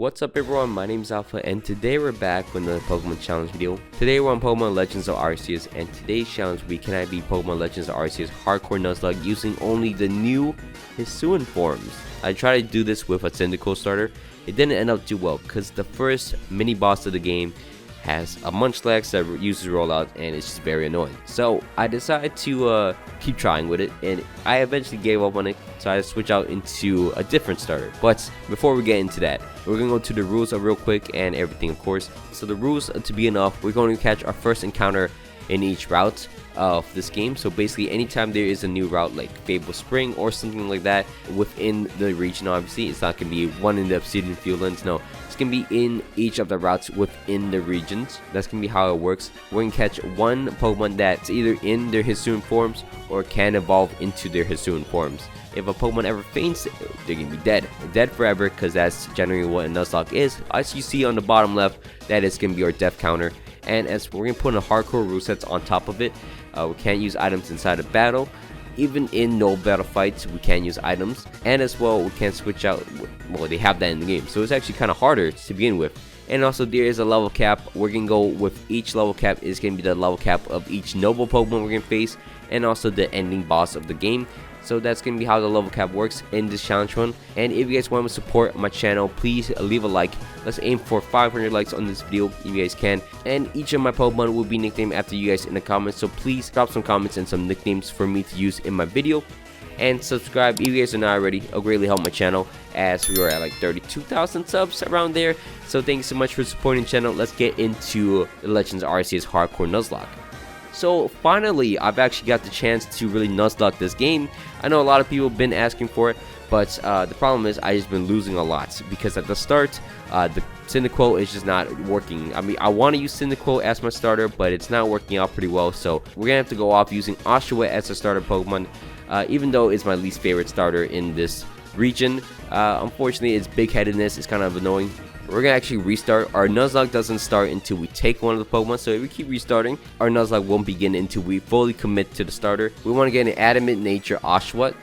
What's up everyone, my name is Alpha and today we're back with another Pokemon challenge video. Today we're on Pokemon Legends of Arceus and today's challenge will be can I beat Pokemon Legends of Arceus Hardcore Nuzlocke using only the new HISUIAN forms. I tried to do this with a Cyndaquil starter. It didn't end up too well because the first mini boss of the game has a Munchlax that uses rollout and it's just very annoying. So I decided to keep trying with it and I eventually gave up on it, so I switched out into a different starter. But before we get into that, we're gonna go to the rules real quick and everything, of course. So the rules to be enough, we're going to catch our first encounter in each route of this game. So basically anytime there is a new route like Fable Spring or something like that within the region, obviously it's not gonna be one in the Obsidian Fieldlands, no, it's gonna be in each of the routes within the regions. That's gonna be how it works. We're gonna catch one Pokemon that's either in their HISUIAN forms or can evolve into their HISUIAN forms. If a Pokemon ever faints, they're gonna be dead forever, because that's generally what a Nuzlocke is. As you see on the bottom left, that is gonna be our death counter. And as we're gonna put in a hardcore rule sets on top of it, we can't use items inside of battle. Even in no battle fights, we can use items, and as well we can't switch out. Well, they have that in the game, so it's actually kind of harder to begin with. And also there is a level cap. We're gonna go with each level cap is gonna be the level cap of each noble Pokemon we're gonna face, and also the ending boss of the game. So that's gonna be how the level cap works in this challenge run. And if you guys want to support my channel, please leave a like. Let's aim for 500 likes on this video if you guys can, and each of my Pokemon will be nicknamed after you guys in the comments. So please drop some comments and some nicknames for me to use in my video, and subscribe if you guys are not already. It'll greatly help my channel, as we are at like 32,000 subs around there. So thank you so much for supporting the channel. Let's get into the Legends of Arceus Hardcore Nuzlocke. So finally, I've actually got the chance to really Nuzlocke this game. I know a lot of people have been asking for it, but the problem is I just been losing a lot, because at the start, the Cyndaquil is just not working. I mean, I want to use Cyndaquil as my starter, but it's not working out pretty well. So we're gonna have to go off using Augurite as a starter Pokemon, even though it's my least favorite starter in this region. Unfortunately, its big-headedness is kind of annoying. We're gonna actually restart. Our Nuzlocke doesn't start until we take one of the Pokemon, so if we keep restarting, our Nuzlocke won't begin until we fully commit to the starter. We want to get an Adamant Nature Augurite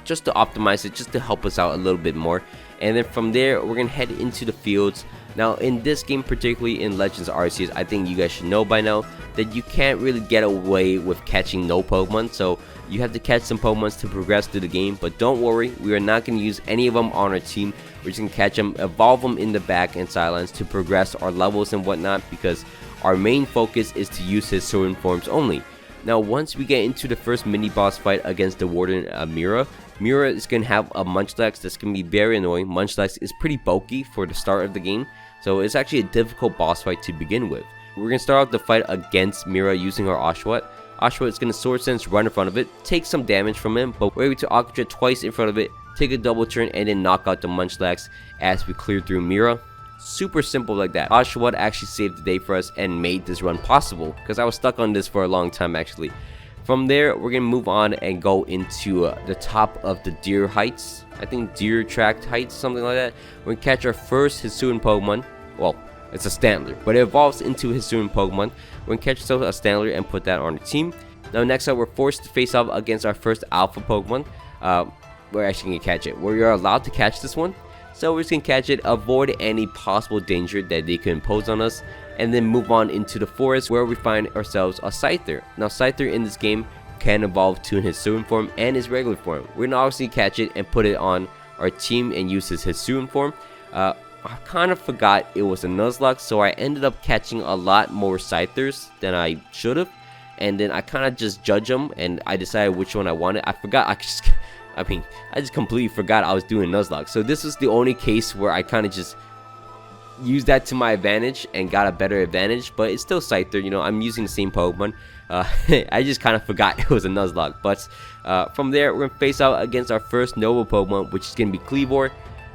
just to optimize it, just to help us out a little bit more. And then from there, we're gonna head into the fields. Now in this game, particularly in Legends of Arceus, I think you guys should know by now that you can't really get away with catching no Pokemon. So you have to catch some Pokemon to progress through the game, but don't worry, we are not going to use any of them on our team. We're just going to catch them, evolve them in the back and sidelines to progress our levels and whatnot, because our main focus is to use his HISUIAN forms only. Now once we get into the first mini boss fight against the Warden Mira is going to have a Munchlax that's going to be very annoying. Munchlax is pretty bulky for the start of the game, so it's actually a difficult boss fight to begin with. We're going to start off the fight against Mira using our Augurite. Augurite is going to Sword Sense, run in front of it, take some damage from him, but we're able to Augurite twice in front of it, take a double turn, and then knock out the Munchlax as we clear through Mira. Super simple like that. Augurite actually saved the day for us and made this run possible, because I was stuck on this for a long time actually. From there, we're going to move on and go into the top of the Deer Heights. I think Deer Tract Heights, something like that. We're going to catch our first HISUIAN Pokemon. Well, it's a Stantler, but it evolves into HISUIAN Pokemon. We're going to catch ourselves a Stantler and put that on the team. Now next up, we're forced to face off against our first Alpha Pokemon. We're actually going to catch it. We're allowed to catch this one, so we're just going to catch it, avoid any possible danger that they could impose on us, and then move on into the forest where we find ourselves a Scyther. Now Scyther in this game can evolve to his HISUIAN form and his regular form. We're going to obviously catch it and put it on our team and use his HISUIAN form. I kind of forgot it was a Nuzlocke, so I ended up catching a lot more Scythers than I should have, and then I kind of just judged them and I decided which one I wanted. I forgot. I just completely forgot I was doing Nuzlocke. So this was the only case where I kind of just used that to my advantage and got a better advantage, but it's still Scyther, you know, I'm using the same Pokemon. I just kind of forgot it was a Nuzlocke. But from there, we're gonna face out against our first noble Pokemon, which is gonna be Clevor.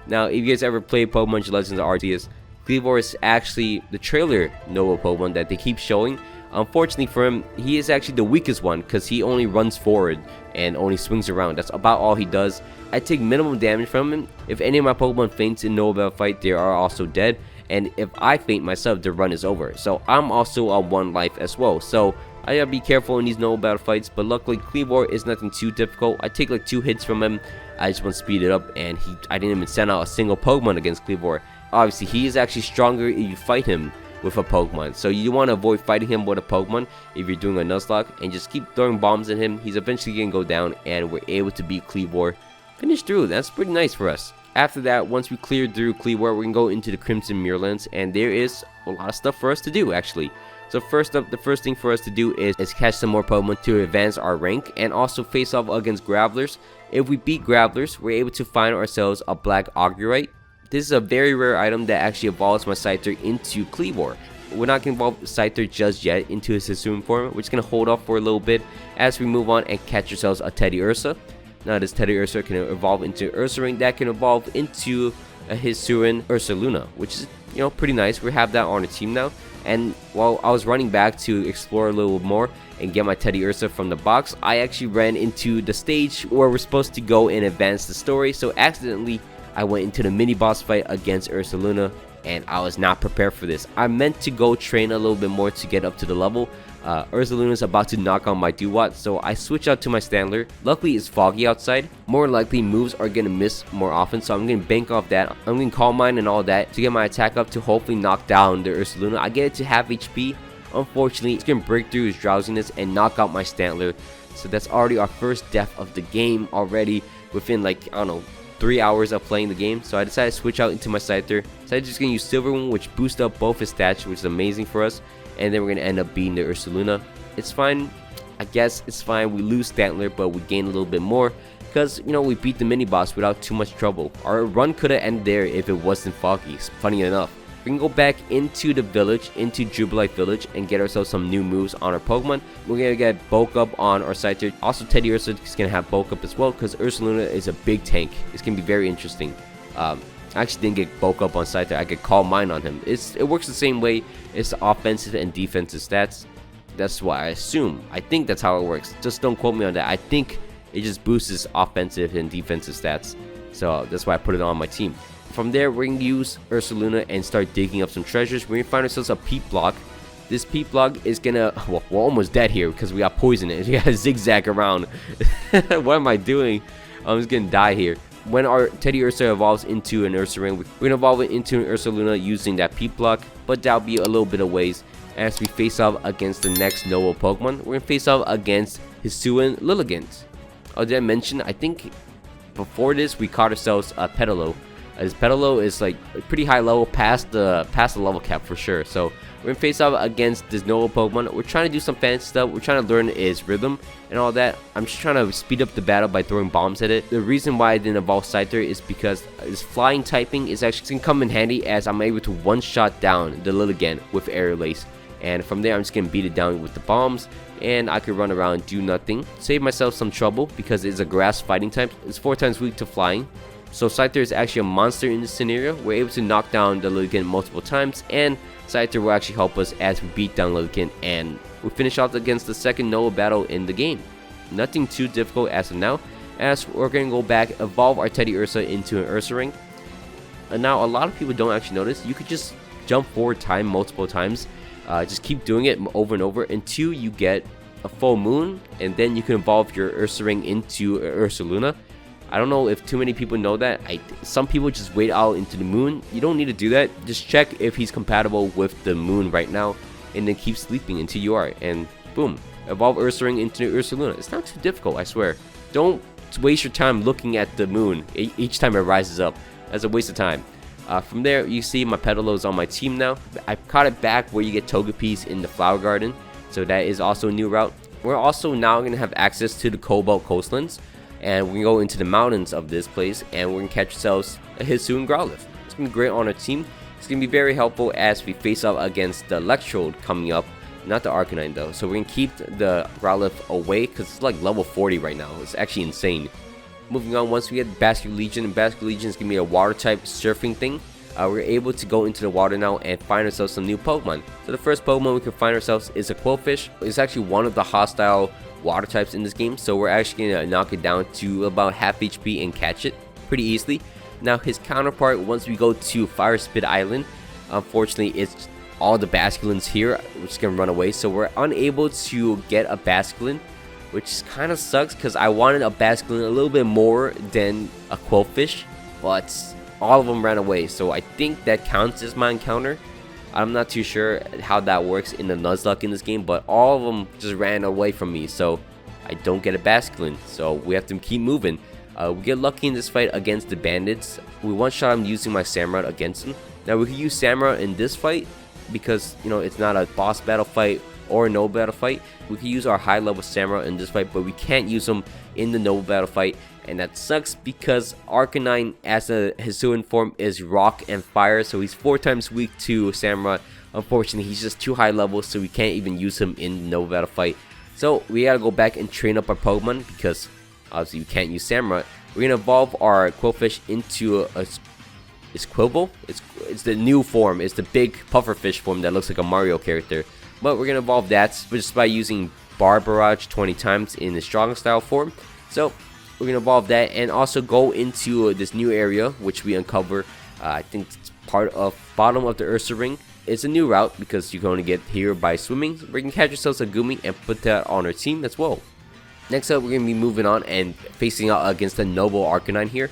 Now if you guys ever played Pokemon Legends of Arceus, Clevor is actually the trailer noble Pokemon that they keep showing. Unfortunately for him, he is actually the weakest one, because he only runs forward and only swings around. That's about all he does. I take minimum damage from him. If any of my Pokemon faints in no battle fight, they are also dead, and if I faint myself, the run is over. So I'm also on 1 life as well, so I gotta be careful in these no battle fights. But luckily Clevor is nothing too difficult. I take like 2 hits from him. I just want to speed it up, and I didn't even send out a single Pokemon against Clevor, obviously he is actually stronger if you fight him with a Pokemon. So you want to avoid fighting him with a Pokemon if you're doing a Nuzlocke, and just keep throwing bombs at him. He's eventually going to go down, and we're able to beat Clevor. Finish through. That's pretty nice for us. After that, once we clear through Clevor, we can go into the Crimson Muirlands, and there is a lot of stuff for us to do actually. So first up, the first thing for us to do is catch some more Pokemon to advance our rank, and also face off against Gravelers. If we beat Gravelers, we're able to find ourselves a Black Augurite. This is a very rare item that actually evolves my Scyther into Clevor. We're not going to evolve Scyther just yet into his HISUIan form. We're just going to hold off for a little bit as we move on and catch ourselves a Teddiursa. Now this Teddiursa can evolve into Ursaring, that can evolve into a HISUIan Ursaluna, which is, you know, pretty nice. We have that on our team now. And while I was running back to explore a little more and get my Teddiursa from the box, I actually ran into the stage where we're supposed to go and advance the story. So accidentally, I went into the mini boss fight against Ursaluna, and I was not prepared for this. I meant to go train a little bit more to get up to the level. Ursaluna is about to knock on my Duat, so I switch out to my Standler. Luckily it's foggy outside. More likely moves are gonna miss more often, so I'm gonna bank off that. I'm gonna Calm Mind and all that to get my attack up to hopefully knock down the Ursaluna. I get it to half HP. Unfortunately, it's gonna break through his drowsiness and knock out my Standler. So that's already our first death of the game already within, like, I don't know, 3 hours of playing the game. So I decided to switch out into my Scyther. So I'm just gonna use Silverwing, which boosts up both his stats, which is amazing for us. And then we're gonna end up beating the Ursaluna. It's fine, I guess it's fine. We lose Stantler, but we gain a little bit more because, you know, we beat the mini boss without too much trouble. Our run could have ended there if it wasn't foggy. Funny enough, we can go back into the village, into Jubilite Village, and get ourselves some new moves on our Pokemon. We're gonna get Bulk Up on our Scyther. Also, Teddiursa is gonna have Bulk Up as well because Ursaluna is a big tank. It's gonna be very interesting. I actually didn't get Bulk Up on Scyther. I could Calm Mind on him. It works the same way. It's offensive and defensive stats. That's what I assume. I think that's how it works. Just don't quote me on that. I think it just boosts his offensive and defensive stats. So that's why I put it on my team. From there, we're going to use Ursaluna and start digging up some treasures. We're going to find ourselves a Peep Block. This Peep Block is going to... Well, we're almost dead here because we got poison in it. We got to zigzag around. What am I doing? I'm just going to die here. When our Teddiursa evolves into an Ursaring, we're going to evolve it into an Ursaluna using that Peep Block. But that'll be a little bit of ways as we face off against the next noble Pokemon. We're going to face off against HISUIan Lilligant. Oh, did I mention? I think before this, we caught ourselves a Petalo. As Petalo is like a pretty high level, past the level cap for sure. So we're gonna face off against this noble Pokemon. We're trying to do some fancy stuff. We're trying to learn its rhythm and all that. I'm just trying to speed up the battle by throwing bombs at it. The reason why I didn't evolve Scyther is because this flying typing is actually gonna come in handy as I'm able to one-shot down the Lilligant with Aerial Ace. And from there, I'm just gonna beat it down with the bombs, and I could run around and do nothing. Save myself some trouble because it's a grass fighting type. It's 4 times weak to flying. So Scyther is actually a monster in this scenario. We're able to knock down the Lilligant multiple times, and Scyther will actually help us as we beat down Lilligant, and we finish off against the second noble battle in the game. Nothing too difficult as of now, as we're going to go back, evolve our Teddiursa into an Ursaring. And now a lot of people don't actually notice, you could just jump forward time multiple times. Just keep doing it over and over until you get a full moon, and then you can evolve your Ursaring into Ursaluna. I don't know if too many people know that. Some people just wait out into the moon. You don't need to do that. Just check if he's compatible with the moon right now, and then keep sleeping until you are. And boom, evolve Ursaring into Ursaluna. It's not too difficult, I swear. Don't waste your time looking at the moon each time it rises up. That's a waste of time. From there, you see my Petalo is on my team now. I caught it back where you get Togepi's in the Flower Garden. So that is also a new route. We're also now going to have access to the Cobalt Coastlands. And we can go into the mountains of this place, and we're going to catch ourselves a HISUIan Growlithe. It's going to be great on our team. It's going to be very helpful as we face off against the Electrode coming up. Not the Arcanine though. So we're going to keep the Growlithe away because it's like level 40 right now. It's actually insane. Moving on, once we get Basket Legion, and Basket Legion is going to be a water type surfing thing. We're able to go into the water now and find ourselves some new Pokemon. So the first Pokemon we can find ourselves is a Quillfish. It's actually one of the hostile water types in this game, so we're actually gonna knock it down to about half HP and catch it pretty easily. Now his counterpart, once we go to Fire Spit Island, unfortunately it's all the Basculins here which can run away, so we're unable to get a Basculin, which kind of sucks because I wanted a Basculin a little bit more than a Quillfish, but all of them ran away. So I think that counts as my encounter. I'm not too sure how that works in the Nuzlocke in this game, but all of them just ran away from me, so I don't get a Basculin. So we have to keep moving. We get lucky in this fight against the Bandits. We one-shot him using my Samurott against him. Now we can use Samurott in this fight because, you know, it's not a boss battle fight or a noble battle fight. We can use our high level Samurott in this fight, but we can't use him in the noble battle fight, and that sucks because Arcanine as a Hisuian form is rock and fire, so he's 4 times weak to Samurott. Unfortunately, he's just too high level, so we can't even use him in the noble battle fight. So we gotta go back and train up our Pokemon because obviously we can't use Samurott. We're gonna evolve our Quillfish into it's Quibble. It's the new form. It's the big pufferfish form that looks like a Mario character. But we're gonna evolve that just by using Bar Barrage 20 times in the strong style form. So we're gonna evolve that and also go into this new area which we uncover. I think it's part of bottom of the Ursa Ring. It's a new route because you can only get here by swimming. So we can catch ourselves a Gumi and put that on our team as well. Next up, we're going to be moving on and facing out against the Noble Arcanine here.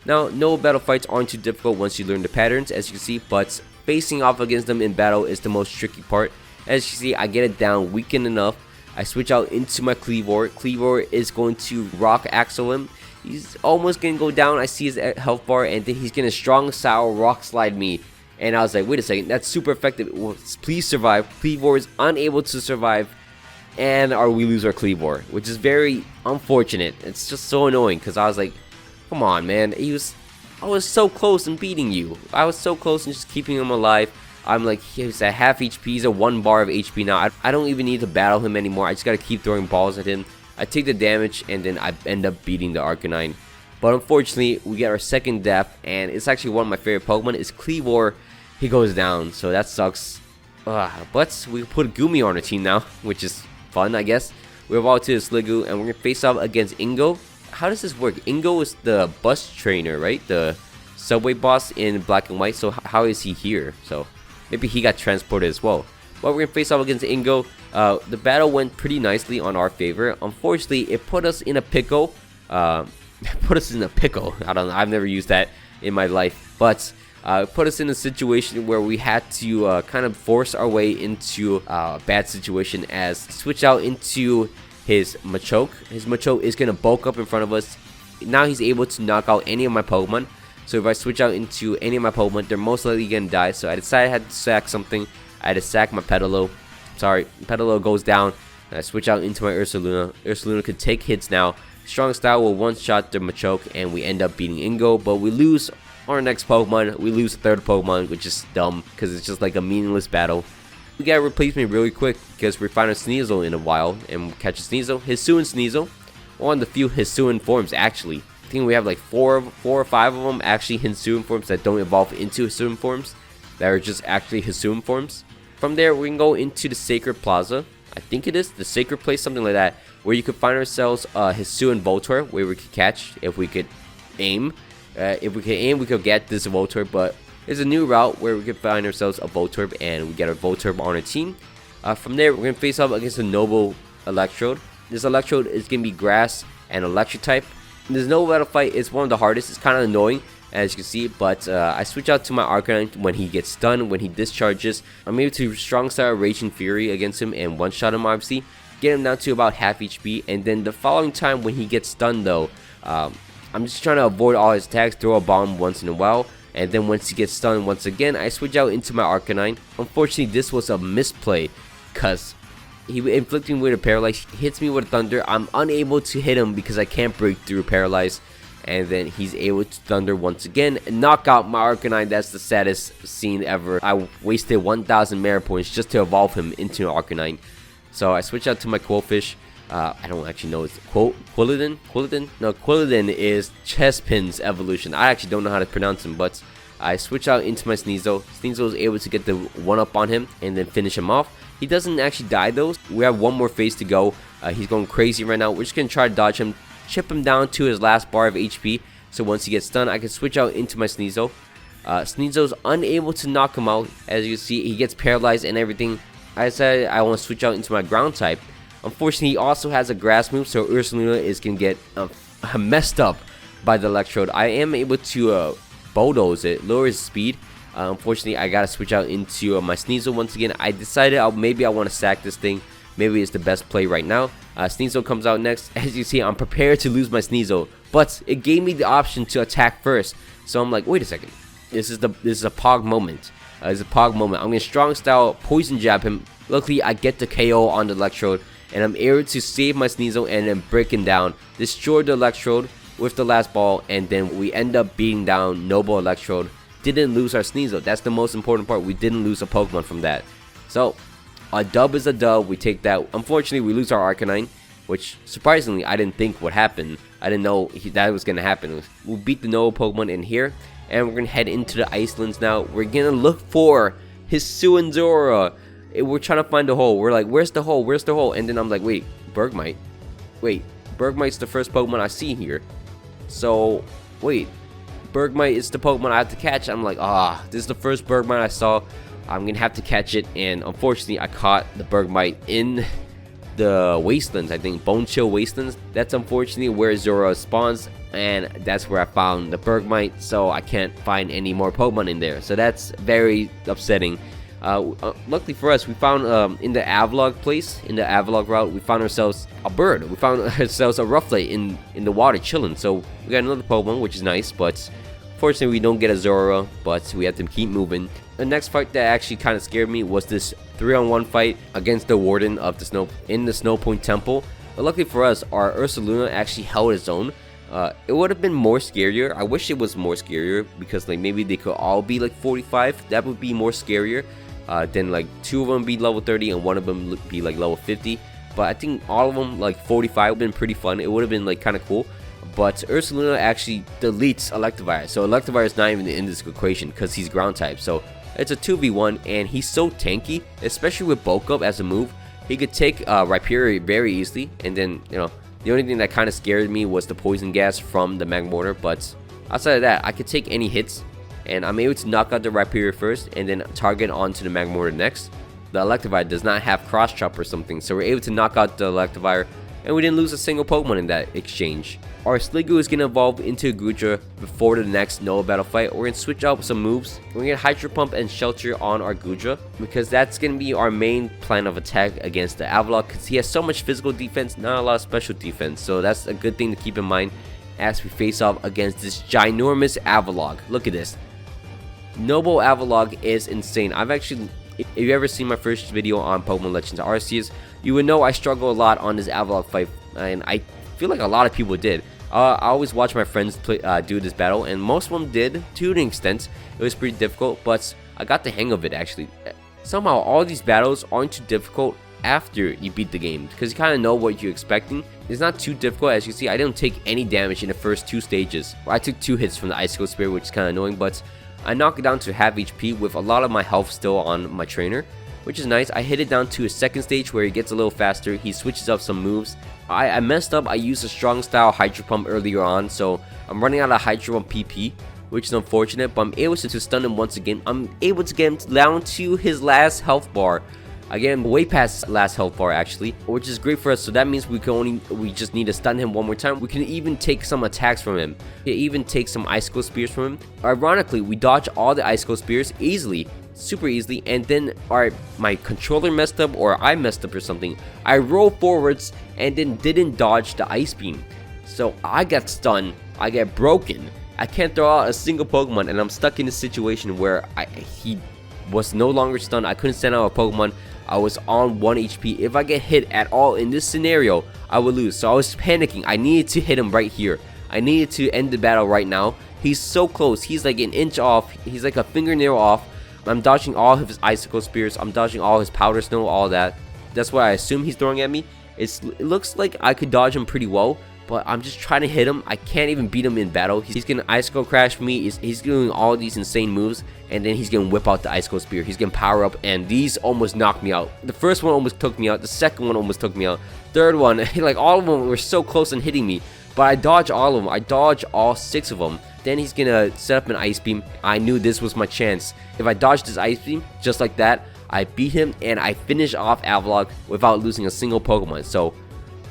Now, noble battle fights aren't too difficult once you learn the patterns, as you can see, but facing off against them in battle is the most tricky part. As you can see, I get it down weakened enough. I switch out into my Clevor. Clevor is going to Rock Axle him. He's almost going to go down. I see his health bar, and then he's going to Strong Sour Rock Slide me. And I was like, wait a second, that's super effective. Please survive. Clevor is unable to survive. And we lose our Clevor, which is very unfortunate. It's just so annoying because I was like, come on, man. I was so close in beating you. I was so close in just keeping him alive. I'm like, he's at half HP. He's at 1 bar of HP now. I don't even need to battle him anymore. I just got to keep throwing balls at him. I take the damage, and then I end up beating the Arcanine. But unfortunately, we get our second death, and it's actually one of my favorite Pokemon. Is Clevor. He goes down, so that sucks. But we put Gumi on our team now, which is fun, I guess. We evolve to the Sliggoo, and we're gonna face off against Ingo. How does this work? Ingo is the bus trainer, right? The subway boss in Black and White. So how is he here? So maybe he got transported as well. But we're gonna face off against Ingo. The battle went pretty nicely on our favor. Unfortunately, it put us in a pickle. Put us in a pickle. I don't know. I've never used that in my life, but. Put us in a situation where we had to kind of force our way into a bad situation as switch out into his Machoke. His Machoke is going to bulk up in front of us. Now he's able to knock out any of my Pokemon. So if I switch out into any of my Pokemon, they're most likely going to die. So I decided I had to sack something. I had to sack my Petalo. Sorry, Petalo goes down. And I switch out into my Ursaluna. Ursaluna could take hits now. Strong Style will one-shot the Machoke, and we end up beating Ingo. But we lose our next Pokemon. We lose the third Pokemon, which is dumb because it's just like a meaningless battle. We gotta replace me really quick because we find a Sneasel in a while and catch a Sneasel. Hisuian Sneasel, one of the few Hisuian forms actually. I think we have like four or five of them actually Hisuian forms that don't evolve into Hisuian forms, that are just actually Hisuian forms. From there, we can go into the Sacred Plaza. I think it is the Sacred Place, something like that, where you could find ourselves a Hisuian Voltorb, where we could catch if we could aim. If we can aim, we could get this Voltorb, but there's a new route where we can find ourselves a Voltorb, and we get a Voltorb on our team. From there, we're going to face off against a Noble Electrode. This Electrode is going to be Grass and Electric type. This Noble battle fight is one of the hardest. It's kind of annoying, as you can see, but I switch out to my Arcanine when he gets stunned, when he discharges. I'm able to Strong Style Raging Fury against him and one-shot him, obviously. Get him down to about half HP, and then the following time when he gets stunned, though, I'm just trying to avoid all his attacks, throw a bomb once in a while, and then once he gets stunned once again, I switch out into my Arcanine. Unfortunately, this was a misplay, because he inflicting with a Paralyze, hits me with Thunder. I'm unable to hit him because I can't break through Paralyze, and then he's able to Thunder once again and knock out my Arcanine. That's the saddest scene ever. I wasted 1,000 Merit Points just to evolve him into an Arcanine. So I switch out to my Quillfish. I don't actually know. It's Quilladin? Quilladin? No, Quilladin is Chespin's evolution. I actually don't know how to pronounce him, but I switch out into my Sneasel. Sneasel is able to get the 1-up on him and then finish him off. He doesn't actually die though. We have one more phase to go. He's going crazy right now. We're just going to try to dodge him, chip him down to his last bar of HP. So once he gets stunned, I can switch out into my Sneasel. Sneasel's unable to knock him out. As you see, he gets paralyzed and everything. I said I want to switch out into my ground type. Unfortunately, he also has a grass move, so Ursaluna is going to get messed up by the Electrode. I am able to bulldoze it, lower his speed. Unfortunately, I gotta switch out into my Sneasel once again. I decided maybe I want to sack this thing. Maybe it's the best play right now. Sneasel comes out next. As you see, I'm prepared to lose my Sneasel, but it gave me the option to attack first. So I'm like, wait a second. This is a Pog moment. It's a Pog moment. I'm gonna strong style poison jab him. Luckily, I get the KO on the Electrode, and I'm able to save my Sneasel and then break him down, destroy the Electrode with the last ball, and then we end up beating down Noble Electrode. Didn't lose our Sneasel. That's the most important part. We didn't lose a Pokemon from that. So a dub is a dub. We take that. Unfortunately, we lose our Arcanine, which surprisingly I didn't think would happen. I didn't know that was gonna happen. We'll beat the Noble Pokemon in here, and we're gonna head into the Icelands now. We're gonna look for HISUIAN Zora. We're trying to find the hole. We're like, where's the hole? Where's the hole? And then I'm like, wait, Bergmite. Wait, Bergmite's the first Pokemon I see here. So wait, Bergmite is the Pokemon I have to catch. I'm like, this is the first Bergmite I saw. I'm gonna have to catch it, and unfortunately I caught the Bergmite in the Wastelands. I think Bone Chill Wastelands. That's unfortunately where Zora spawns, and that's where I found the Bergmite. So I can't find any more Pokemon in there, so that's very upsetting. Luckily for us, we found in the Avalog place, in the Avalog route, we found ourselves a bird. We found ourselves a Rufflet in the water chilling. So we got another Pokemon, which is nice, but fortunately we don't get a Zora, but we have to keep moving. The next fight that actually kind of scared me was this 3-on-1 fight against the Warden of the Snow in the Snow Point Temple. But luckily for us, our Ursaluna actually held its own. It would have been more scarier. I wish it was more scarier, because like maybe they could all be like 45. That would be more scarier. Then like 2 of them be level 30 and 1 of them be like level 50. But I think all of them like 45 would have been pretty fun. It would have been like kind of cool. But Ursaluna actually deletes Electivire, so Electivire is not even in this equation because he's ground type. So it's a 2v1, and he's so tanky, especially with bulk up as a move. He could take Rhyperior very easily, and then, you know, the only thing that kind of scared me was the poison gas from the Magmortar. But outside of that, I could take any hits, and I'm able to knock out the Rhyperior first and then target onto the Magmortar next. The Electivire does not have cross chop or something, so we're able to knock out the Electivire, and we didn't lose a single Pokemon in that exchange. Our Sliggoo is going to evolve into a Goodra before the next Noah battle fight. We're going to switch out some moves. We're going to Hydro Pump and Shelter on our Goodra, because that's going to be our main plan of attack against the Avalok, because he has so much physical defense, not a lot of special defense. So that's a good thing to keep in mind as we face off against this ginormous Avalok. Look at this. Noble Avalok is insane. I've actually, if you ever seen my first video on Pokemon Legends Arceus, you would know I struggle a lot on this Avalok fight, and I feel like a lot of people did. I always watch my friends play, do this battle, and most of them did to an extent. It was pretty difficult, but I got the hang of it actually. Somehow all these battles aren't too difficult after you beat the game, because you kind of know what you're expecting. It's not too difficult. As you see, I didn't take any damage in the first 2 stages. I took 2 hits from the Icicle Spear, which is kind of annoying, but I knocked it down to half HP with a lot of my health still on my trainer, which is nice. I hit it down to a second stage where he gets a little faster. He switches up some moves. I messed up. I used a strong style Hydro Pump earlier on, so I'm running out of Hydro Pump PP, which is unfortunate, but I'm able to stun him once again. I'm able to get him down to his last health bar. I get him way past last health bar actually, which is great for us. So that means we just need to stun him one more time. We can even take some attacks from him. We can even take some Icicle Spears from him. Ironically, we dodge all the Icicle Spears easily, super easily, and then my controller messed up, or I messed up or something. I roll forwards and then didn't dodge the Ice Beam, so I got stunned. I get broken. I can't throw out a single Pokemon, and I'm stuck in a situation where he was no longer stunned. I couldn't send out a Pokemon. I was on 1 HP. If I get hit at all in this scenario, I would lose. So I was panicking. I needed to hit him right here. I needed to end the battle right now. He's so close. He's like an inch off. He's like a fingernail off. I'm dodging all of his Icicle Spears. I'm dodging all his Powder Snow, all that. That's what I assume he's throwing at me. It looks like I could dodge him pretty well, but I'm just trying to hit him. I can't even beat him in battle. He's gonna Icicle Crash me. He's doing all these insane moves, and then he's gonna whip out the Icicle Spear. He's gonna power up, and these almost knocked me out. The first one almost took me out. The second one almost took me out. Third one, like all of them were so close on hitting me, but I dodged all of them. I dodged all 6 of them. Then he's gonna set up an Ice Beam. I knew this was my chance. If I dodged his Ice Beam just like that, I beat him and I finished off Avalok without losing a single Pokemon. So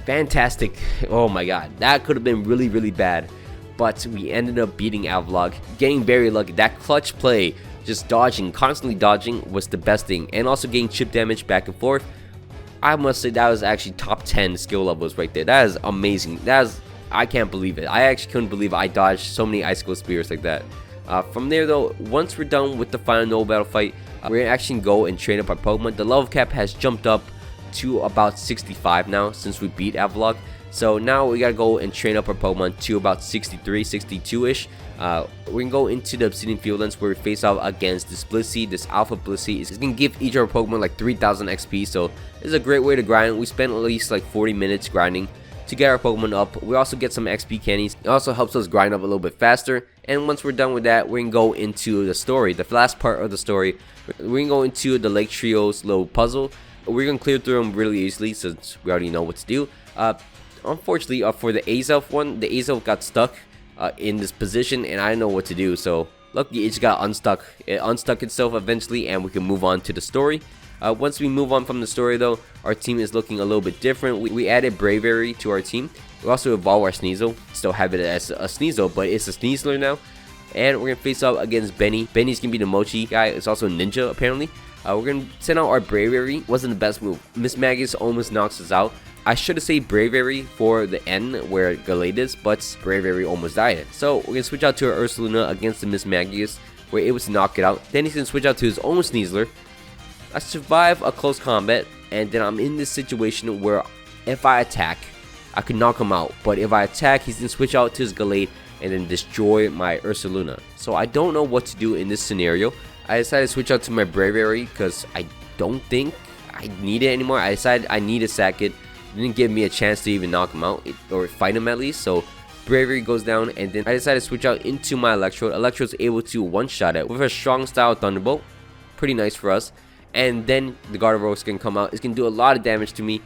fantastic. Oh my god, that could have been really bad. but we ended up beating Avalok, getting very lucky. That clutch play, just dodging, constantly dodging, was the best thing, and also getting chip damage back and forth. I must say that was actually top 10 skill levels right there. That is amazing. I can't believe it. I actually couldn't believe I dodged so many icicle spears like that. From there though, once we're done with the final noble battle fight, we're gonna actually go and train up our Pokemon. The level cap has jumped up to about 65 now since we beat Avalok. So now we gotta go and train up our Pokemon to about 63, 62-ish. We're gonna go into the Obsidian Fieldlands where we face off against this Blissey, this Alpha Blissey. It's gonna give each of our Pokemon like 3,000 XP, so it's a great way to grind. We spent at least like 40 minutes grinding to get our Pokemon up. We also get some XP candies. It also helps us grind up a little bit faster. And once we're done with that, we're gonna go into the story, the last part of the story. We're gonna go into the Lake Trio's little puzzle. We're gonna clear through them really easily since we already know what to do. Unfortunately, for the Azelf one, the Azelf got stuck in this position, and I didn't know what to do. So luckily, it just got unstuck. It unstuck itself eventually, and we can move on to the story. Once we move on from the story though, our team is looking a little bit different. We added Bravery to our team. We also evolved our Sneasel. Still have it as a Sneasel, but it's a Sneasler now. And we're going to face off against Benny. Benny's going to be the Mochi guy. It's also a Ninja apparently. We're going to send out our Bravery. Wasn't the best move. Miss Magus almost knocks us out. I should have saved Bravery for the end where Gallade is, but Bravery almost died. So we're going to switch out to our Ursaluna against the Miss Magus. We're able to knock it out. Then he's going to switch out to his own Sneasler. I survive a close combat, and then I'm in this situation where if I attack, I could knock him out. But if I attack, he's going to switch out to his Gallade and then destroy my Ursaluna. So I don't know what to do in this scenario. I decided to switch out to my Bravery because I don't think I need it anymore. I decided I need to sack it. It didn't give me a chance to even knock him out or fight him at least. So Bravery goes down, and then I decided to switch out into my Electrode. Electrode's able to one-shot it with a strong style Thunderbolt. Pretty nice for us. And then the Gardevoir is going to come out. It's going to do a lot of damage to me,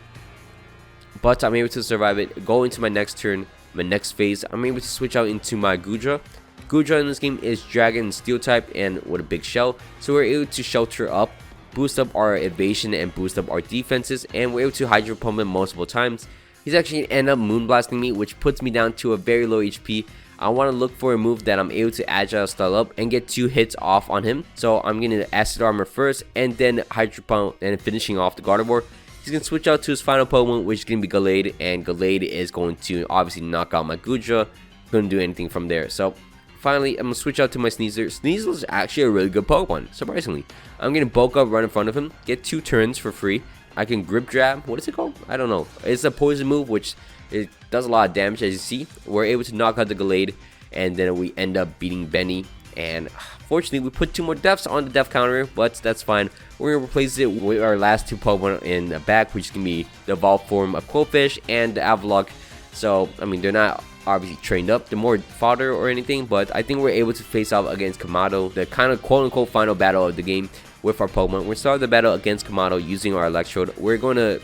but I'm able to survive it. Go into my next turn, my next phase. I'm able to switch out into my Goodra. Goodra in this game is Dragon and Steel type and with a big shell. So we're able to shelter up, boost up our evasion and boost up our defenses. And we're able to Hydro Pump him multiple times. He's actually going to end up Moonblasting me, which puts me down to a very low HP. I want to look for a move that I'm able to Agile Style up and get 2 hits off on him. So I'm going to Acid Armor first and then Hydro Pump and finishing off the Gardevoir. He's going to switch out to his final Pokemon, which is going to be Gallade. And Gallade is going to obviously knock out my Goodra. Couldn't do anything from there. So finally, I'm going to switch out to my Sneasler. Sneasler is actually a really good Pokemon, surprisingly. I'm going to bulk up right in front of him, get 2 turns for free. I can Grip Jab. What is it called? I don't know. It's a poison move, which it does a lot of damage, as you see. We're able to knock out the Gallade, and then we end up beating Benny. And fortunately, we put 2 more deaths on the death counter, but that's fine. We're going to replace it with our last 2 Pokemon in the back, which is going to be the evolved form of Qwilfish and the Avalok. So, I mean, they're not obviously trained up. They're more fodder or anything, but I think we're able to face off against Kamado, the kind of quote-unquote final battle of the game with our Pokemon. We're starting the battle against Kamado using our Electrode. We're going to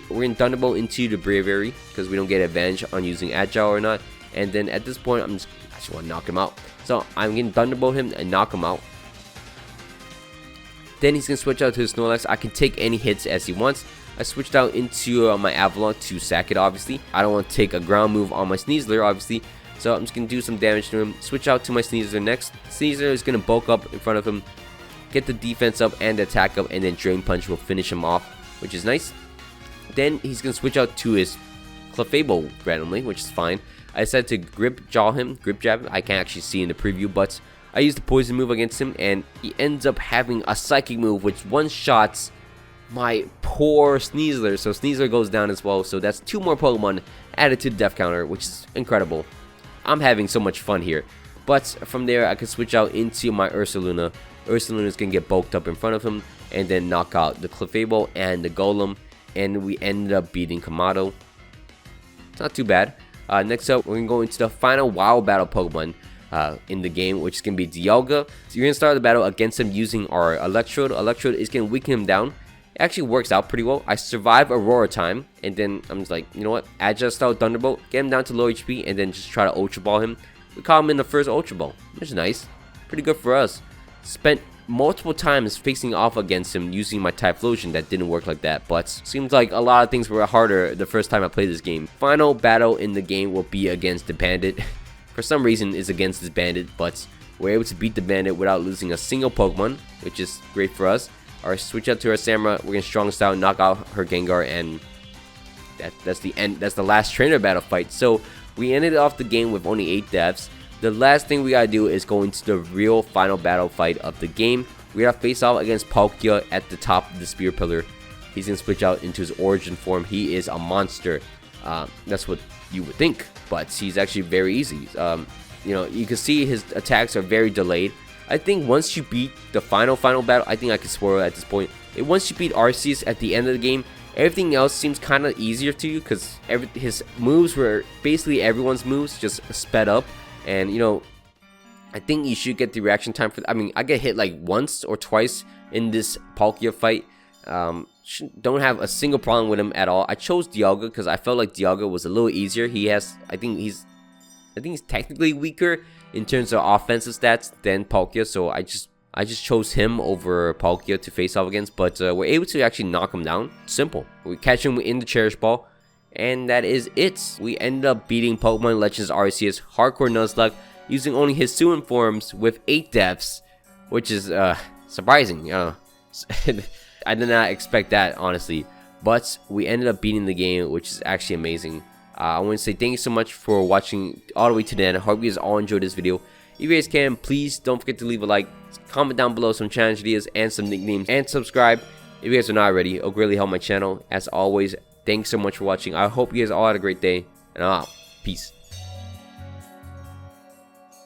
Thunderbolt into the Bravery because we don't get advantage on using Agile or not. And then at this point, I just want to knock him out. So I'm going to Thunderbolt him and knock him out. Then he's going to switch out to his Snorlax. I can take any hits as he wants. I switched out into my Avalon to sack it, obviously. I don't want to take a ground move on my Sneasler, obviously. So I'm just going to do some damage to him. Switch out to my Sneasler next. Sneasler is going to bulk up in front of him, get the defense up and the attack up, and then Drain Punch will finish him off, which is nice. Then he's going to switch out to his Clefable randomly, which is fine. I decided to Grip Jab. I can't actually see in the preview, but I used the poison move against him, and he ends up having a psychic move, which one-shots my poor Sneasler. So Sneasler goes down as well. So that's 2 more Pokemon added to the death counter, which is incredible. I'm having so much fun here. But from there, I can switch out into my Ursaluna. Ursaluna is going to get bulked up in front of him and then knock out the Clefable and the Golem. And we ended up beating Kamado. It's not too bad. Next up, we're going to go into the final wild battle Pokemon in the game, which is going to be Dialga. So you're going to start the battle against him using our Electrode. Electrode is going to weaken him down. It actually works out pretty well. I survive Aurora time, and then I'm just like, you know what? Agile Style Thunderbolt, get him down to low HP, and then just try to Ultra Ball him. We caught him in the first Ultra Ball, which is nice. Pretty good for us. Spent multiple times facing off against him using my Typhlosion. That didn't work like that, but seems like a lot of things were harder the first time I played this game. Final battle in the game will be against the Bandit. for some reason is against this Bandit, but we're able to beat the Bandit without losing a single Pokemon, which is great for us. Our switch out to our Samura, we're gonna strong style, knock out her Gengar, and that's the end. That's the last trainer battle fight. So we ended off the game with only 8 deaths. The last thing we gotta do is go into the real final battle fight of the game. We gotta face off against Palkia at the top of the Spear Pillar. He's gonna switch out into his origin form. He is a monster. That's what you would think, but he's actually very easy. You know, you can see his attacks are very delayed. I think once you beat the final battle, I think I can spoil it at this point. Once you beat Arceus at the end of the game, everything else seems kind of easier to you because his moves were basically everyone's moves, just sped up. And you know, I think you should get the reaction time for. I mean, I get hit like once or twice in this Palkia fight. Don't have a single problem with him at all. I chose Dialga because I felt like Dialga was a little easier. I think he's technically weaker in terms of offensive stats than Palkia, so I just chose him over Palkia to face off against. But we're able to actually knock him down. Simple. We catch him in the Cherish Ball, and that is it. We ended up beating Pokemon Legends Arceus Hardcore Nuzlocke using only HISUIAN forms with 8 deaths, which is surprising. I did not expect that, honestly, but we ended up beating the game, which is actually amazing. I want to say thank you so much for watching all the way to the end. I hope you guys all enjoyed this video. If you guys can, please don't forget to leave a like, comment down below some challenge ideas and some nicknames, and subscribe if you guys are not already. It will greatly help my channel. As always, thanks so much for watching. I hope you guys all had a great day, and peace.